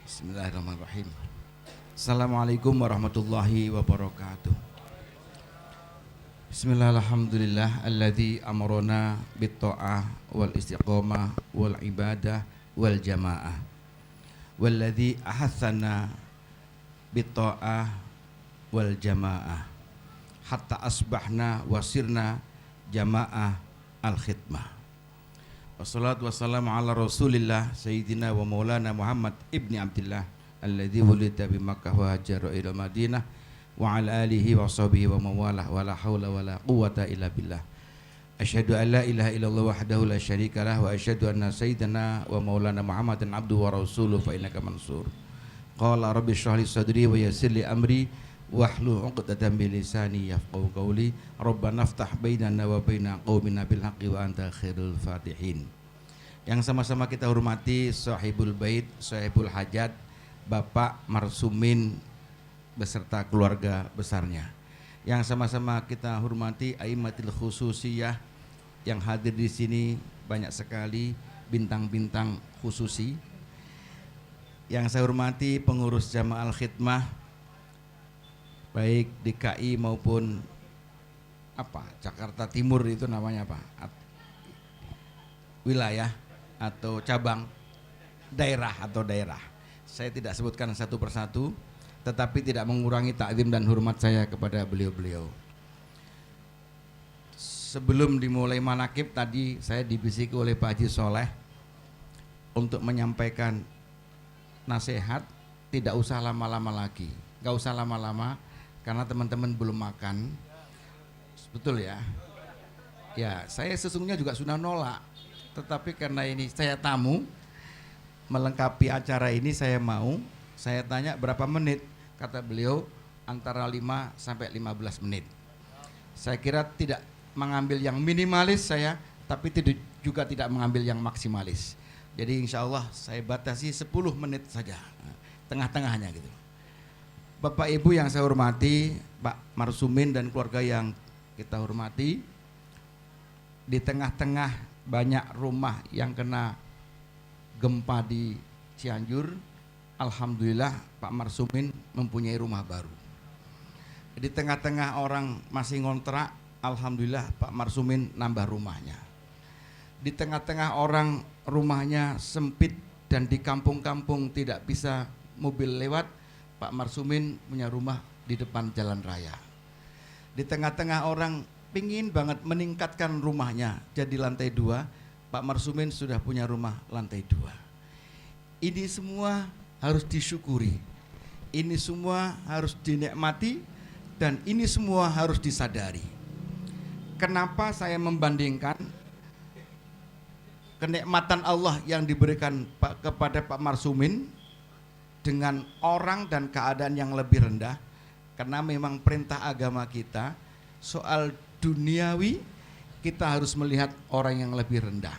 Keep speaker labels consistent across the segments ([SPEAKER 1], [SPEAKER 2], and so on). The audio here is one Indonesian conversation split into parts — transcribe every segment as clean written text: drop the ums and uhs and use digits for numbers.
[SPEAKER 1] Bismillahirrahmanirrahim. Assalamualaikum warahmatullahi wabarakatuh. Bismillahirrahmanirrahim. Alladzi amarona bitta'ah wal istiqamah wal ibadah wal jamaah. Walladzi ahatsana bitta'ah wal jamaah hatta asbahna wasirna jamaah al khidmah. Wassalatu wassalamu ala rasulillah Sayyidina wa maulana Muhammad ibni Abdillah alladzi wulida bi Makkah wa hajara ila Madinah wa ala alihi wa sahbihi wa mawalah wa la hawla wa la quwata illa billah. Asyhadu an la ilaha illallah wahdahu la syarika lah wa asyhadu anna sayyidina wa maulana Muhammadan abduhu wa rasuluhu fa innaka mansur. Qala rabbi shrah li sadri wa yassir li amri wahlul 'uqdatam min lisani yafqahu qawli. Rabbana iftah bainana wa baina qaumina bil haqqi wa anta khairul fatihin. Yang sama-sama kita hormati sahibul bait, sahibul hajat, Bapak Marsumin beserta keluarga besarnya. Yang sama-sama kita hormati aimatil khususiyah yang hadir di sini, banyak sekali bintang-bintang khususi. Yang saya hormati pengurus Jamaah Al-Khidmah baik DKI maupun Jakarta Timur, itu namanya wilayah atau cabang, daerah. Saya tidak sebutkan satu persatu, tetapi tidak mengurangi takzim dan hormat saya kepada beliau-beliau. Sebelum dimulai manakib tadi saya dibisiki oleh Pak Haji Soleh untuk menyampaikan nasihat, tidak usah lama-lama lagi, gak usah lama-lama karena teman-teman belum makan. Betul ya? Ya, saya sesungguhnya juga sudah nolak, tetapi karena ini saya tamu melengkapi acara ini, saya tanya berapa menit, kata beliau antara 5 sampai 15 menit. Saya kira tidak mengambil yang minimalis saya, tapi juga tidak mengambil yang maksimalis. Jadi insya Allah saya batasi 10 menit saja, tengah-tengahnya gitu. Bapak Ibu yang saya hormati, Pak Marsumin dan keluarga yang kita hormati, di tengah-tengah banyak rumah yang kena gempa di Cianjur, alhamdulillah Pak Marsumin mempunyai rumah baru. Di tengah-tengah orang masih ngontrak, alhamdulillah Pak Marsumin nambah rumahnya. Di tengah-tengah orang rumahnya sempit dan di kampung-kampung tidak bisa mobil lewat, Pak Marsumin punya rumah di depan jalan raya. Di tengah-tengah orang pingin banget meningkatkan rumahnya jadi lantai 2, Pak Marsumin sudah punya rumah lantai 2. Ini semua harus disyukuri, ini semua harus dinikmati, dan ini semua harus disadari. Kenapa saya membandingkan kenikmatan Allah yang diberikan kepada Pak Marsumin dengan orang dan keadaan yang lebih rendah? Karena memang perintah agama kita soal duniawi, kita harus melihat orang yang lebih rendah.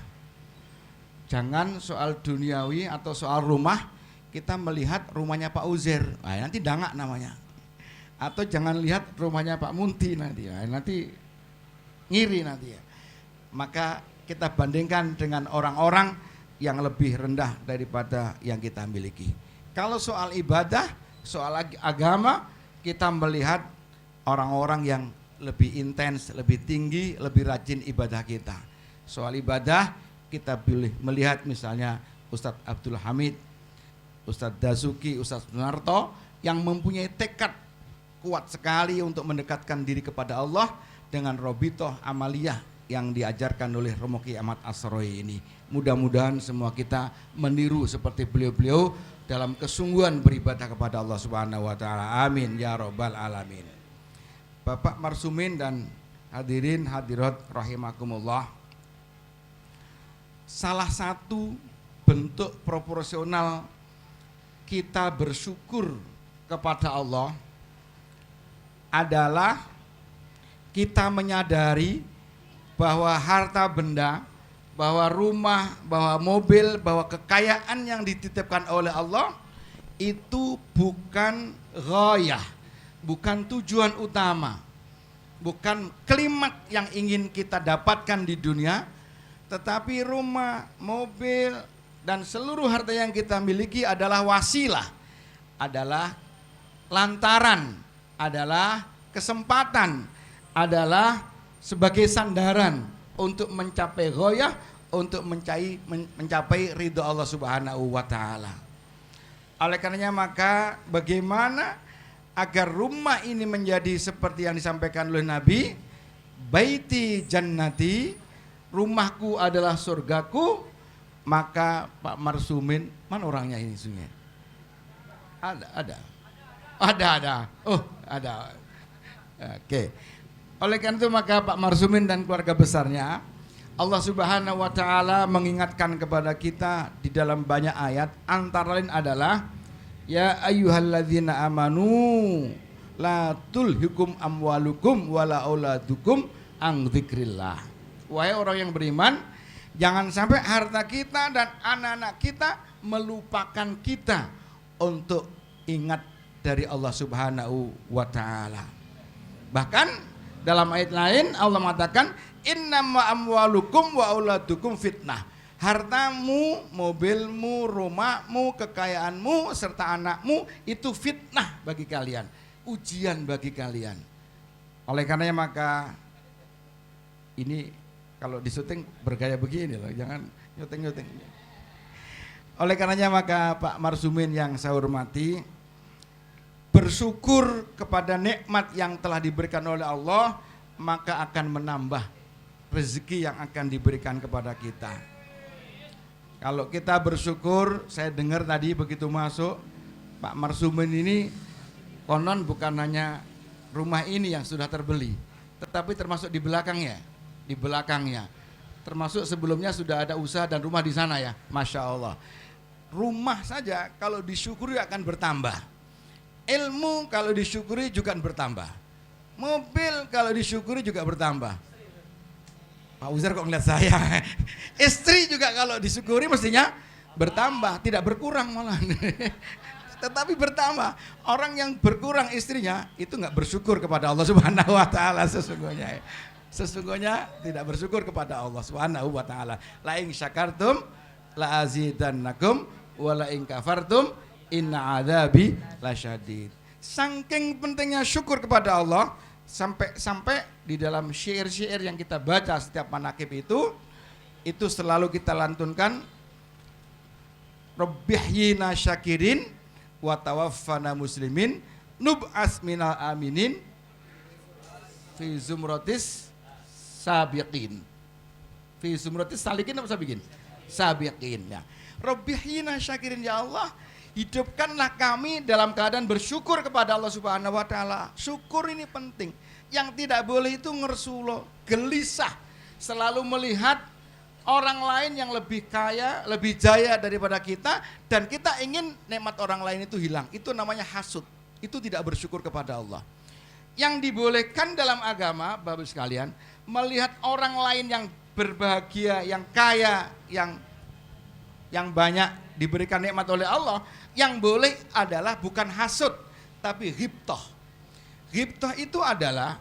[SPEAKER 1] Jangan soal duniawi atau soal rumah kita melihat rumahnya Pak Uzair, nanti dangak namanya. Atau jangan lihat rumahnya Pak Munti nanti ngiri nanti ya. Maka kita bandingkan dengan orang-orang yang lebih rendah daripada yang kita miliki. Kalau soal ibadah, soal agama, kita melihat orang-orang yang lebih intens, lebih tinggi, lebih rajin ibadah kita. Soal ibadah, kita melihat misalnya Ustadz Abdul Hamid, Ustadz Dazuki, Ustadz Sunarto yang mempunyai tekad kuat sekali untuk mendekatkan diri kepada Allah dengan Robitoh Amaliyah yang diajarkan oleh Romo Ki Ahmad Asroi ini. Mudah-mudahan semua kita meniru seperti beliau-beliau dalam kesungguhan beribadah kepada Allah Subhanahu wa taala. Amin ya rabbal alamin. Bapak Marsumin dan hadirin hadirat rahimakumullah. Salah satu bentuk proporsional kita bersyukur kepada Allah adalah kita menyadari bahwa harta benda, bahwa rumah, bahwa mobil, bahwa kekayaan yang dititipkan oleh Allah itu bukan ghayah, bukan tujuan utama, bukan kalimat yang ingin kita dapatkan di dunia, tetapi rumah, mobil, dan seluruh harta yang kita miliki adalah wasilah, adalah lantaran, adalah kesempatan, adalah sebagai sandaran untuk mencapai ghoyah, untuk mencapai ridho Allah Subhanahu wa taala. Oleh karenanya maka bagaimana agar rumah ini menjadi seperti yang disampaikan oleh Nabi, baiti jannati, rumahku adalah surgaku, maka Pak Marsumin, mana orangnya ini sungai? Ada. Oh, ada. Oke. Oleh karena itu maka Pak Marsumin dan keluarga besarnya, Allah Subhanahu wa taala mengingatkan kepada kita di dalam banyak ayat, antara lain adalah ya ayyuhalladzina amanu la tulhikum amwalukum wala auladukum an dzikrillah. Wahai orang yang beriman, jangan sampai harta kita dan anak-anak kita melupakan kita untuk ingat dari Allah Subhanahu wa taala. Bahkan dalam ayat lain Allah mengatakan innama amwalukum wa auladukum fitnah. Hartamu, mobilmu, rumahmu, kekayaanmu serta anakmu itu fitnah bagi kalian, ujian bagi kalian. Oleh karenanya maka ini kalau disuting bergaya begini loh, jangan nyuting-nyuting. Oleh karenanya maka Pak Marsumin yang saya hormati, bersyukur kepada nikmat yang telah diberikan oleh Allah, maka akan menambah rezeki yang akan diberikan kepada kita. Kalau kita bersyukur, saya dengar tadi begitu masuk, Pak Marsumin ini konon bukan hanya rumah ini yang sudah terbeli, tetapi termasuk di belakangnya. Termasuk sebelumnya sudah ada usaha dan rumah di sana ya, Masya Allah. Rumah saja kalau disyukuri akan bertambah. Ilmu kalau disyukuri juga bertambah. Mobil kalau disyukuri juga bertambah. Pak Uzar kok ngeliat saya. Istri juga kalau disyukuri mestinya bertambah, tidak berkurang malah. Tetapi bertambah. Orang yang berkurang istrinya itu nggak bersyukur kepada Allah Subhanahu wa taala sesungguhnya. Sesungguhnya tidak bersyukur kepada Allah Subhanahu wa taala. La in syakartum la azidannakum wa la in kafartum inna adzabi lasyadid. Saking pentingnya syukur kepada Allah, sampai di dalam syair-syair yang kita baca setiap manakib itu selalu kita lantunkan, Rabbihyina syakirin wa tawaffana muslimin nub'as minal aminin fi zumratis sabiqin. Fi zumratis salikin apa sabiqin? Sabiqin ya. Rabbihyina syakirin, ya Allah, hidupkanlah kami dalam keadaan bersyukur kepada Allah Subhanahu wa taala. Syukur ini penting. Yang tidak boleh itu ngersulo, gelisah, selalu melihat orang lain yang lebih kaya, lebih jaya daripada kita, dan kita ingin nikmat orang lain itu hilang. Itu namanya hasud. Itu tidak bersyukur kepada Allah. Yang dibolehkan dalam agama, Bapak sekalian, melihat orang lain yang berbahagia, yang kaya, yang banyak diberikan nikmat oleh Allah, yang boleh adalah bukan hasud, tapi ghibthah. Ghibthah itu adalah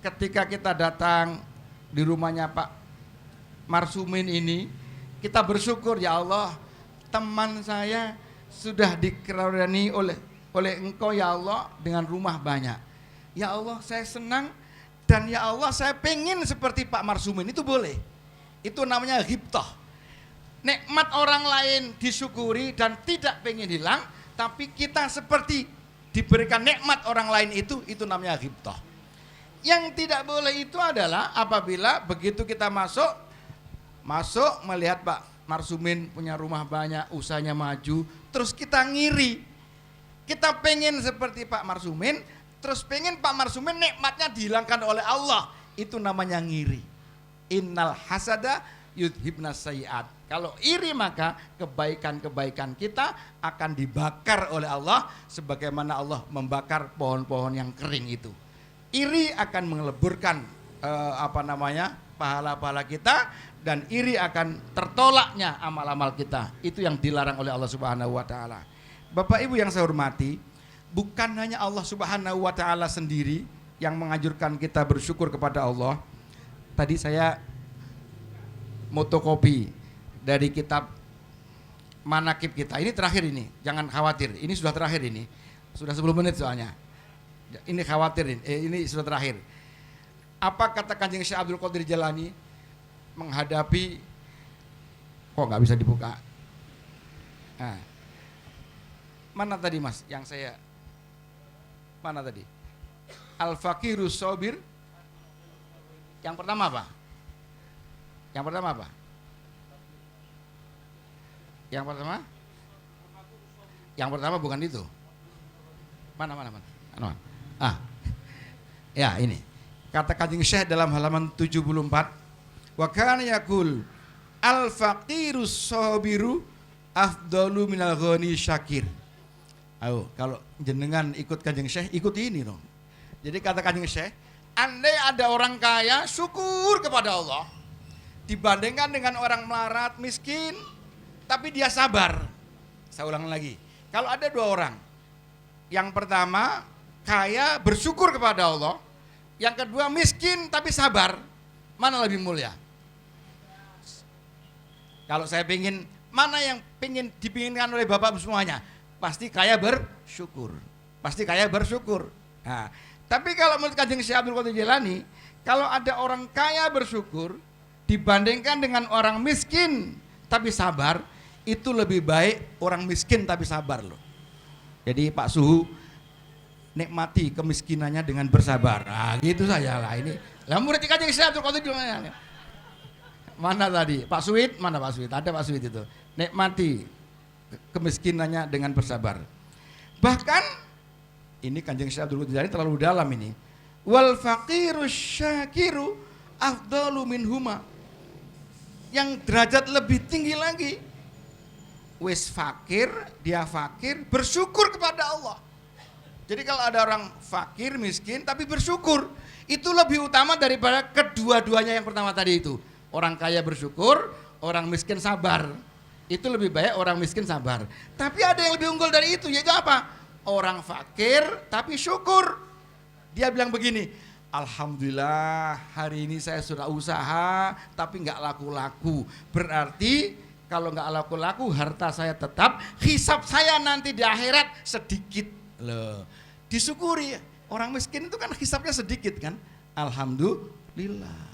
[SPEAKER 1] ketika kita datang di rumahnya Pak Marsumin ini, kita bersyukur, ya Allah, teman saya sudah dikaruniai oleh Engkau ya Allah dengan rumah banyak. Ya Allah, saya senang, dan ya Allah saya pengen seperti Pak Marsumin. Itu boleh. Itu namanya ghibthah. Nikmat orang lain disyukuri dan tidak pengen hilang, tapi kita seperti diberikan nikmat orang lain itu namanya ghibthah. Yang tidak boleh itu adalah apabila begitu kita masuk melihat Pak Marsumin punya rumah banyak, usahanya maju, terus kita ngiri. Kita pengen seperti Pak Marsumin, terus pengen Pak Marsumin nikmatnya dihilangkan oleh Allah. Itu namanya ngiri. Innal hasada yudhibnas sayiat. Kalau iri maka kebaikan-kebaikan kita akan dibakar oleh Allah sebagaimana Allah membakar pohon-pohon yang kering itu. Iri akan meleburkan pahala-pahala kita, dan iri akan tertolaknya amal-amal kita. Itu yang dilarang oleh Allah Subhanahu wa taala. Bapak Ibu yang saya hormati, bukan hanya Allah Subhanahu wa taala sendiri yang menganjurkan kita bersyukur kepada Allah. Tadi saya motokopi dari kitab manakib kita. Ini terakhir ini, jangan khawatir. Ini sudah terakhir ini. Sudah 10 menit soalnya. Ini khawatir ini sudah terakhir. Apa kata Kanjeng Syekh Abdul Qadir Jalani menghadapi kok nggak bisa dibuka? Nah, mana tadi Mas? Yang saya mana tadi? Al-Faqirus Sabir. Yang pertama apa? Yang pertama apa? Yang pertama? Yang pertama bukan itu. Mana? Ah. Ya, ini. Kata Kanjeng Syekh dalam halaman 74, wa kana yaqul al-faqirus sabiru afdalu minal ghani syakir. Ayo, kalau jenengan ikut Kanjeng Syekh, ikuti ini dong. Jadi kata Kanjeng Syekh, andai ada orang kaya syukur kepada Allah dibandingkan dengan orang melarat miskin tapi dia sabar. Saya ulang lagi. Kalau ada dua orang, yang pertama kaya bersyukur kepada Allah, yang kedua miskin tapi sabar, mana lebih mulia? Kalau saya pingin, mana yang dipinginkan oleh Bapak semuanya? Pasti kaya bersyukur. Pasti kaya bersyukur. Nah, tapi kalau menurut Kanjeng Syekh Abdul Qadir Jalani, kalau ada orang kaya bersyukur dibandingkan dengan orang miskin tapi sabar, itu lebih baik orang miskin tapi sabar loh. Jadi Pak Suhu nikmati kemiskinannya dengan bersabar. Nah, gitu saja lah ini. Lah murid Kanjeng Syekh Abdul Qadir Jalani. Mana tadi? Pak Suwid, mana Pak Suwid? Ada Pak Suwid itu. Nikmati kemiskinannya dengan bersabar. Bahkan ini Kanjeng Syekh Abdul Qadir Jalani terlalu dalam ini. Wal faqirus syakiru afdalu minhuma. Yang derajat lebih tinggi lagi. Wis fakir, dia fakir, bersyukur kepada Allah. Jadi kalau ada orang fakir, miskin, tapi bersyukur, itu lebih utama daripada kedua-duanya yang pertama tadi itu. Orang kaya bersyukur, orang miskin sabar. Itu lebih baik orang miskin sabar. Tapi ada yang lebih unggul dari itu, yaitu apa? Orang fakir tapi syukur. Dia bilang begini, alhamdulillah hari ini saya sudah usaha tapi nggak laku-laku. Berarti kalau nggak laku-laku harta saya tetap, hisab saya nanti di akhirat sedikit. Loh, disyukuri. Orang miskin itu kan hisabnya sedikit kan. Alhamdulillah.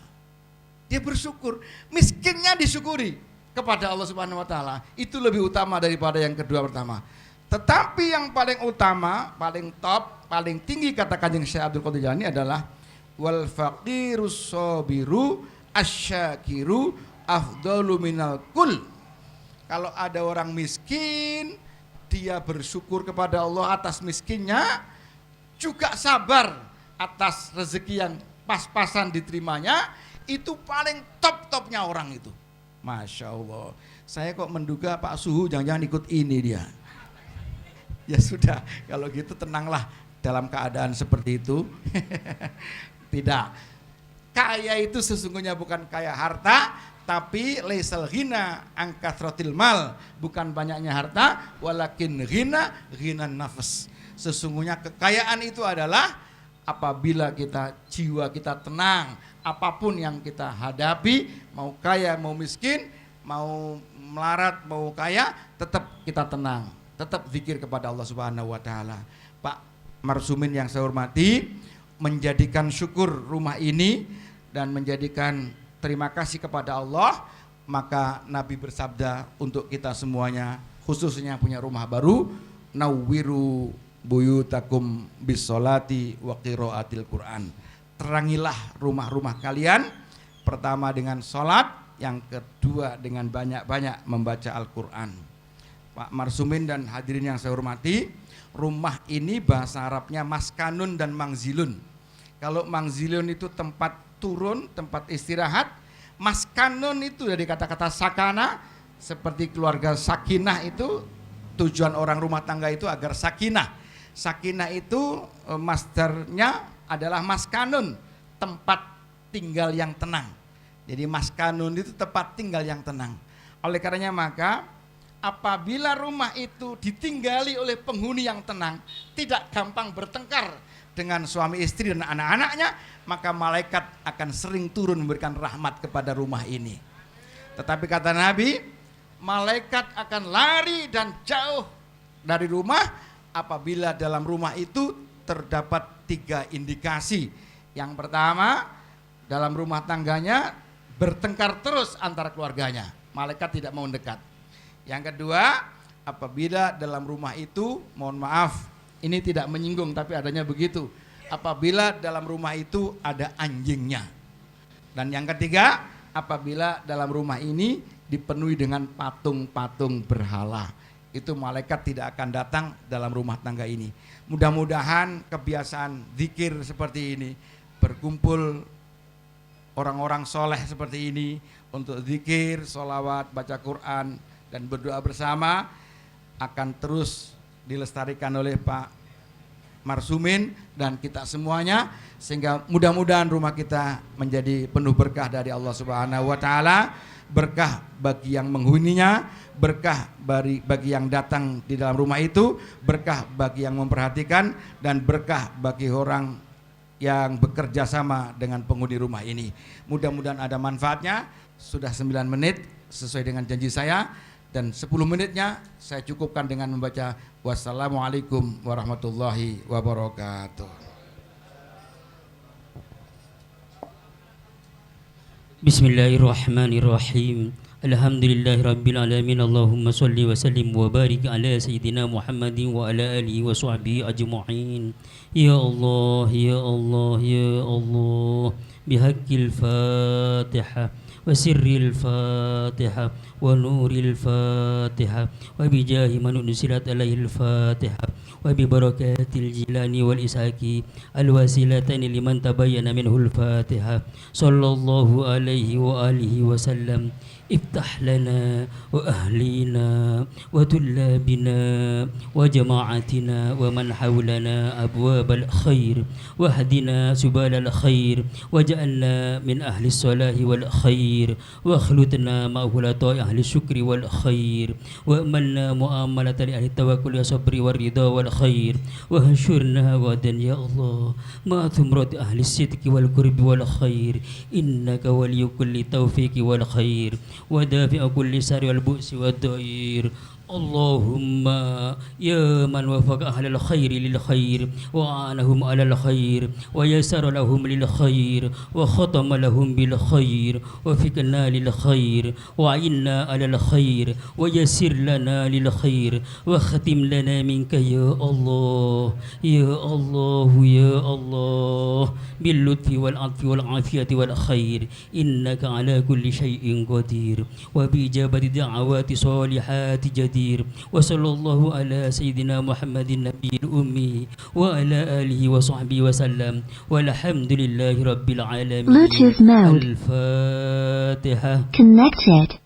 [SPEAKER 1] Dia bersyukur. Miskinnya disyukuri kepada Allah Subhanahu wa taala. Itu lebih utama daripada yang kedua pertama. Tetapi yang paling utama, paling top, paling tinggi kata Kanjeng Syekh Abdul Qadir Jalani adalah wal faqirus sabiru asyakiru afdalu minal kul. Kalau ada orang miskin, dia bersyukur kepada Allah atas miskinnya, juga sabar atas rezeki yang pas-pasan diterimanya, itu paling top-topnya orang itu. Masya Allah. Saya kok menduga Pak Suhu jangan-jangan ikut ini dia. Ya sudah, kalau gitu tenanglah dalam keadaan seperti itu. Tidak. Kaya itu sesungguhnya bukan kaya harta, tapi laisal ghina an kathratil mal, bukan banyaknya harta, walakin ghina nafas. Sesungguhnya kekayaan itu adalah apabila jiwa kita tenang, apapun yang kita hadapi, mau kaya mau miskin, mau melarat mau kaya, tetap kita tenang, tetap zikir kepada Allah Subhanahu wa taala. Pak Marsumin yang saya hormati, menjadikan syukur rumah ini dan menjadikan terima kasih kepada Allah, maka Nabi bersabda untuk kita semuanya, khususnya punya rumah baru, nawwiru buyutakum bisolati wa qiraatil Quran. Terangilah rumah-rumah kalian, pertama dengan sholat, yang kedua dengan banyak-banyak membaca Al-Quran. Pak Marsumin dan hadirin yang saya hormati, rumah ini bahasa Arabnya maskanun dan mangzilun. Kalau mangzilun itu tempat turun, tempat istirahat. Maskanun itu dari kata-kata sakana, seperti keluarga sakinah itu, tujuan orang rumah tangga itu agar sakinah. Sakinah itu masdarnya adalah maskanun, tempat tinggal yang tenang. Jadi maskanun itu tempat tinggal yang tenang. Oleh karenanya maka apabila rumah itu ditinggali oleh penghuni yang tenang, tidak gampang bertengkar dengan suami istri dan anak-anaknya, maka malaikat akan sering turun memberikan rahmat kepada rumah ini. Tetapi kata Nabi, malaikat akan lari dan jauh dari rumah apabila dalam rumah itu terdapat 3 indikasi. Yang pertama, dalam rumah tangganya bertengkar terus antara keluarganya, malaikat tidak mau mendekat. Yang kedua, apabila dalam rumah itu, mohon maaf, ini tidak menyinggung tapi adanya begitu, apabila dalam rumah itu ada anjingnya. Dan yang ketiga, apabila dalam rumah ini dipenuhi dengan patung-patung berhala, itu malaikat tidak akan datang dalam rumah tangga ini. Mudah-mudahan kebiasaan zikir seperti ini, berkumpul orang-orang soleh seperti ini untuk zikir, sholawat, baca Quran, dan berdoa bersama akan terus dilestarikan oleh Pak Marsumin dan kita semuanya, sehingga mudah-mudahan rumah kita menjadi penuh berkah dari Allah Subhanahu wa taala, berkah bagi yang menghuninya, berkah bagi yang datang di dalam rumah itu, berkah bagi yang memperhatikan, dan berkah bagi orang yang bekerja sama dengan penghuni rumah ini. Mudah-mudahan ada manfaatnya. Sudah 9 menit sesuai dengan janji saya, dan 10 menitnya saya cukupkan dengan membaca wassalamualaikum warahmatullahi wabarakatuh.
[SPEAKER 2] Bismillahirrahmanirrahim. Alhamdulillahi rabbil alamin. Allahumma salli wa sallim wa barik ala sayyidina Muhammadin wa ala alihi wa sahbihi ajma'in. Ya Allah, ya Allah, ya Allah, bihaqqil Fatihah wa sirril Fatihah wa nuril Fatihah wa bijahi man unsilat alaihil Fatihah wa bi barakatil Jilani wal Isaki al wasilatani liman tabayyana minhul Fatihah. Sallallahu alaihi wa alihi wa sallam. افتح لنا وأهلينا وطلابنا وجماعتنا ومن حولنا أبواب الخير واهدنا سبل الخير وجعلنا من أهل الصلاح والخير واخلطنا مع خلطاء أهل الشكر والخير وأملنا مؤاملة لأهل التوكل والصبر والرضا والخير وهشرنا غدا يا الله مع ثمرة أهل الصدق والقرب والخير إنك ولي كل توفيق والخير ودافع كل سر والبؤس والضير. اللهم يا من وفق أهل الخير للخير وأعانهم على الخير ويسر لهم للخير وختم لهم بالخير وفقنا للخير وعنا على الخير ويسر لنا للخير وختم لنا منك يا الله يا الله يا الله باللطف والعطف والعافية والخير إنك على كل شيء قدير وبإجابة دعوات صالحات جدير. وصلى الله على سيدنا محمد النبي الأمي وعلى آله وصحبه وسلم والحمد لله رب العالمين.
[SPEAKER 3] Bluetooth mode
[SPEAKER 2] الفاتحة.
[SPEAKER 3] connected.